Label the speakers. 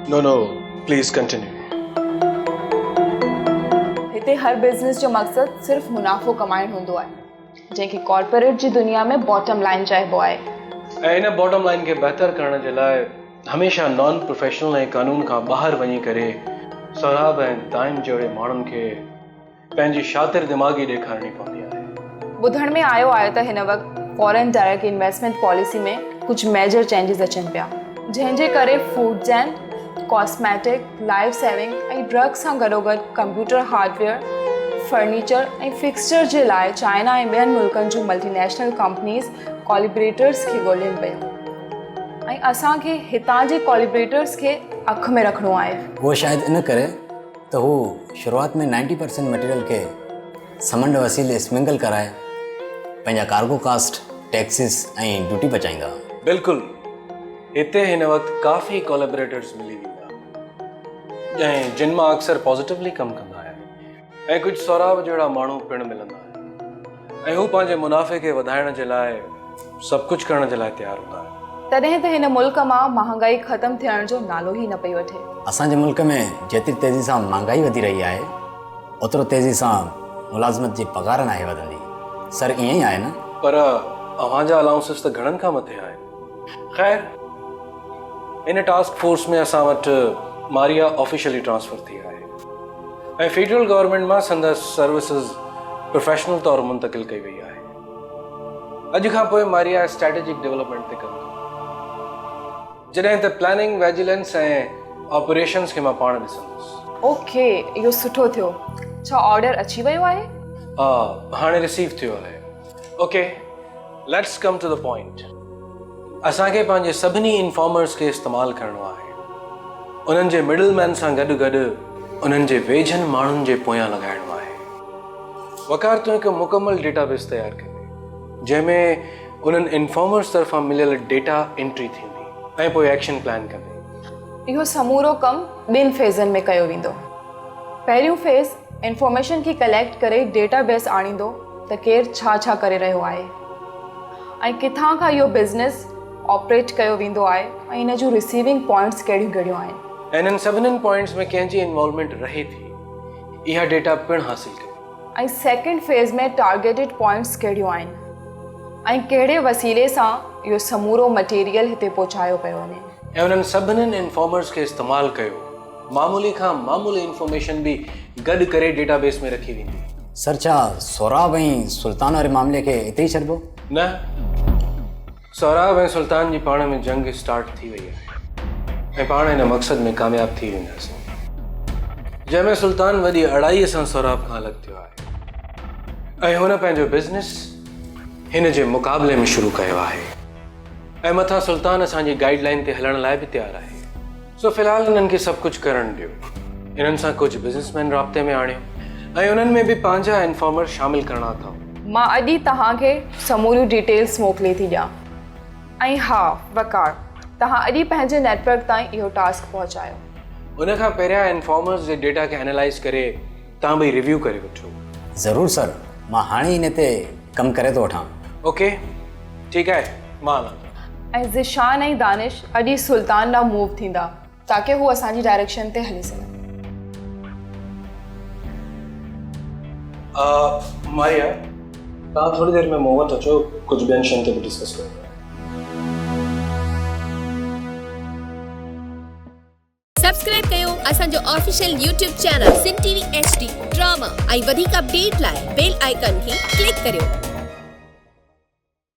Speaker 1: No, please continue.
Speaker 2: हिते हर business जो मक़सद सिर्फ़ मुनाफ़ो कमाइण हूंदो आहे, जंहिंखे कॉर्पोरेट जी दुनिया में बॉटम लाइन चइबो आहे।
Speaker 1: ऐं इन बॉटम लाइन खे बहितर करण जे लाइ हमेशा नॉन प्रोफेशनल ऐं कानून खां ॿाहिरि वञी करे सौराब ऐं दाइम जहिड़े माण्हुनि खे पंहिंजी शातिर दिमाग़ी ॾेखारणी पवंदी आहे।
Speaker 2: ॿुधण में आयो आहे त हिन वक़्तु फॉरेन डायरेक्ट इन्वेस्टमेंट पॉलिसी में कुझु मेजर चेंजिस अचनि पिया, जंहिंजे करे foods and cosmetic, life saving ऐं ड्रग्स सां गॾोगॾु कंप्यूटर हार्डवेयर, फर्नीचर ऐं फिक्सचर जे लाइ चाइना ऐं ॿियनि मुल्कनि जूं मल्टीनेशनल कंपनीज़ कॉलिब्रेटर्स खे ॻोल्हिनि पियूं ऐं असांखे हितां जे कॉलिब्रेटर्स खे अख में रखिणो आहे।
Speaker 3: वो शायदि इन करे त हू शुरूआति में 90% मटेरियल खे समुंड वसीले स्मिंगल कराए पंहिंजा कार्गो कास्ट, टैक्सिस ऐं ड्यूटी बचाईंदा।
Speaker 1: बिल्कुलु, हिते हिन वक़्तु काफ़ी कोलैबोरेटर्स मिली वेंदा ऐं जिन मां अक्सर पॉजिटिवली कमु कंदा आहिनि ऐं कुझु सौराब जहिड़ा माण्हू पिणु मिलंदा आहिनि ऐं हू पंहिंजे मुनाफ़े खे वधाइण जे लाइ सभु कुझु करण जे लाइ तयारु हूंदा आहिनि।
Speaker 2: तॾहिं त हिन मुल्क मां महांगाई ख़तमु थियण जो नालो ई न पई वठे।
Speaker 3: असांजे मुल्क में जेतिरी तेज़ी सां महांगाई वधी रही आहे, ओतिरो तेज़ी सां मुलाज़मत जी पघार नाहे वधंदी। सर ईअं ई आहे न? पर
Speaker 1: अव्हांजा अलाउंसिस त घणनि खां मथे आहिनि। ख़ैर, इन टास्क फोर्स में असां वटि मारिया ऑफिशियली ट्रांसफर थी आहे ऐं फेडरल गवर्नमेंट मां संदसि सर्विसिस प्रोफेशनल तौरु मुंतकिल कई वई आहे। अॼु खां पोइ मारिया स्ट्रेटेजिक डेवलपमेंट ते कमु कंदी, जॾहिं त प्लानिंग, विजिलेंस ऐं ऑपरेशंस खे मां पाण ॾिसंदुसि।
Speaker 2: ओके, इहो सुठो थियो। छा ऑर्डर अची वियो आहे?
Speaker 1: हा, हाणे रिसीव थियो आहे। Okay, let's come to the point. असांखे पंहिंजे सभिनी इंफॉर्मर्स खे इस्तेमालु करणो आहे, उन्हनि जे मिडल मैन सां गॾु गॾु उन्हनि जे वेझनि माण्हुनि जे पोयां लॻाइणो आहे। वकार तूं हिकु मुकमल डेटाबेस तयारु कंदे, जंहिंमें उन्हनि इंफॉर्मर्स तरफ़ां मिलियल डेटा एंट्री थींदी ऐं पोइ एक्शन प्लान कंदे।
Speaker 2: इहो समूरो कमु 2 फेज़नि में कयो वेंदो। पहिरियों फेज़ इंफॉर्मेशन खे कलेक्ट करे डेटाबेस आणींदो त केरु छा करे रहियो आहे ऐं किथां खां इहो बिज़नेस ऑपरेट कयो वेंदो आहे ऐं इन जूं रिसीविंग पॉइंट्स कहिड़ियूं आहिनि।
Speaker 1: ऐं इन्हनि सभिनीनि पॉइंट्स में कंहिंजी इन्वॉल्वमेंट रहे थी, इहा डेटा पिणु हासिलु कयो।
Speaker 2: ऐं सेकेंड फेज़ में टारगेटेड पॉइंट्स कहिड़ियूं आहिनि ऐं कहिड़े वसीले सां इहो समूरो मटेरियल हिते पहुचायो पियो वञे।
Speaker 1: ऐं उन्हनि सभिनीनि इंफॉर्मर्स खे इस्तेमालु कयो। मामूली खां मामूली इंफॉर्मेशन बि गॾु करे डेटाबेस में रखी वेंदी।
Speaker 3: सर, छा सौराब ऐं सुल्तान वारे मामले खे हिते ई छॾिबो?
Speaker 1: न, सौराब ऐं सुल्तान जी पाण में जंग स्टार्ट थी वई आहे ऐं पाण हिन मक़सद में कामयाबु थी वेंदासीं, जंहिंमें सुल्तान वॾी अड़ाईअ सां सौराब खां अलॻि थियो आहे ऐं हुन पंहिंजो बिज़नेस हिन जे मुक़ाबले में शुरू कयो आहे ऐं मथां सुल्तान असांजी गाइडलाइन ते हलण लाइ बि तयारु आहे। सो फ़िलहालु हिननि खे सभु कुझु करणु ॾियो। हिननि सां कुझु बिज़नेसमैन राब्ते में आणियो ऐं उन्हनि में बि पंहिंजा इंफॉर्मर शामिलु करणा अथव।
Speaker 2: मां अॼु ई तव्हांखे समूरियूं डिटेल्स मोकिले थी ॾियां। ऐं हा वकार, तव्हां अॼु पंहिंजे नेटवर्क ताईं इहो टास्क पहुचायो।
Speaker 1: उन खां पहिरियां इंफॉर्मर्स जे डेटा खे एनालाइज़ करे तव्हां बि रिव्यू करे वठो।
Speaker 3: ज़रूरु सर, मां हाणे इन ते कमु करे थो वठां।
Speaker 1: ओके, ठीकु आहे, मां हलां।
Speaker 2: ऐं ज़िशान ऐं दानिश अॼु ई सुल्तान ॾांहुं मूव थींदा ताकी हू असांजी डायरेक्शन ते हली सघनि।
Speaker 1: मारिया, तव्हां थोरी देरि में मूं वटि अचो, कुझु ॿियनि शयुनि ते बि डिस्कस कयूं।
Speaker 4: सब्सक्राइब कयो असांजो ऑफिशियल यूट्यूब चैनल सिन टीवी HD ड्रामा ऐं वधीक अपडेट लाइ बेल आइकन खे क्लिक करियो।